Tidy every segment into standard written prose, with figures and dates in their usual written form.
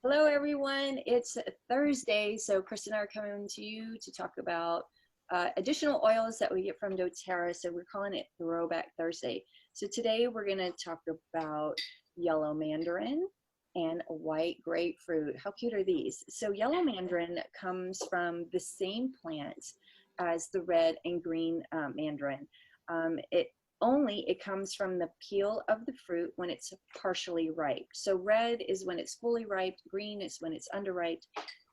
Hello, everyone. It's Thursday, so Chris and I are coming to you to talk about additional oils that we get from doTERRA. So we're calling it Throwback Thursday. So today we're going to talk about yellow mandarin and white grapefruit. How cute are these? So yellow mandarin comes from the same plant as the red and green mandarin. It comes from the peel of the fruit when it's partially ripe. So red is when it's fully ripe, green is when it's underripe,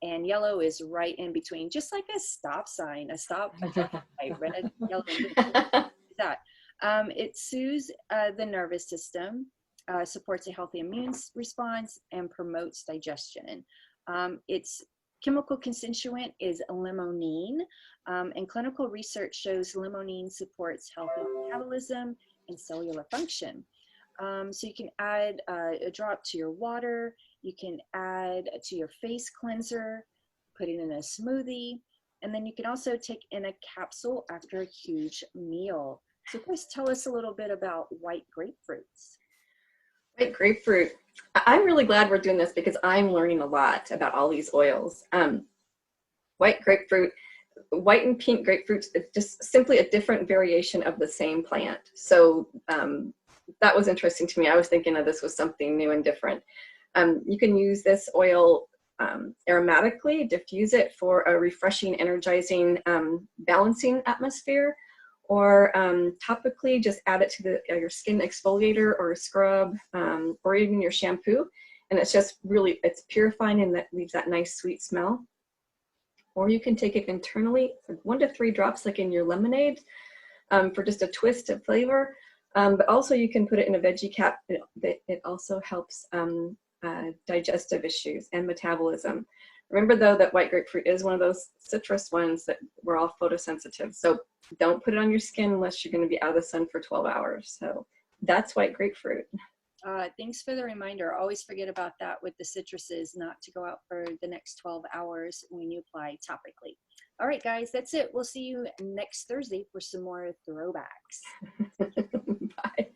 and yellow is right in between, just like a stop sign, a traffic light, red, yellow, and green. That. It soothes the nervous system, supports a healthy immune response, and promotes digestion. Its chemical constituent is limonene, and clinical research shows limonene supports healthy metabolism and cellular function. So you can add a drop to your water, you can add to your face cleanser, put it in a smoothie, and then you can also take in a capsule after a huge meal. So Chris, tell us a little bit about white grapefruits. White grapefruit. I'm really glad we're doing this because I'm learning a lot about all these oils. White grapefruit, white and pink grapefruits, it's just simply a different variation of the same plant. So that was interesting to me. I was thinking of this was something new and different. You can use this oil aromatically, diffuse it for a refreshing, energizing, balancing atmosphere, or topically just add it to your skin exfoliator or scrub, or even your shampoo. And it's just really, it's purifying and that leaves that nice sweet smell. Or you can take it internally, 1 to 3 drops like in your lemonade, for just a twist of flavor. But also you can put it in a veggie cap. It also helps digestive issues and metabolism. Remember though that white grapefruit is one of those citrus ones that we're all photosensitive. So don't put it on your skin unless you're going to be out of the sun for 12 hours. So that's white grapefruit. Thanks for the reminder. Always forget about that with the citruses, not to go out for the next 12 hours when you apply topically. All right, guys, that's it. We'll see you next Thursday for some more throwbacks. Bye.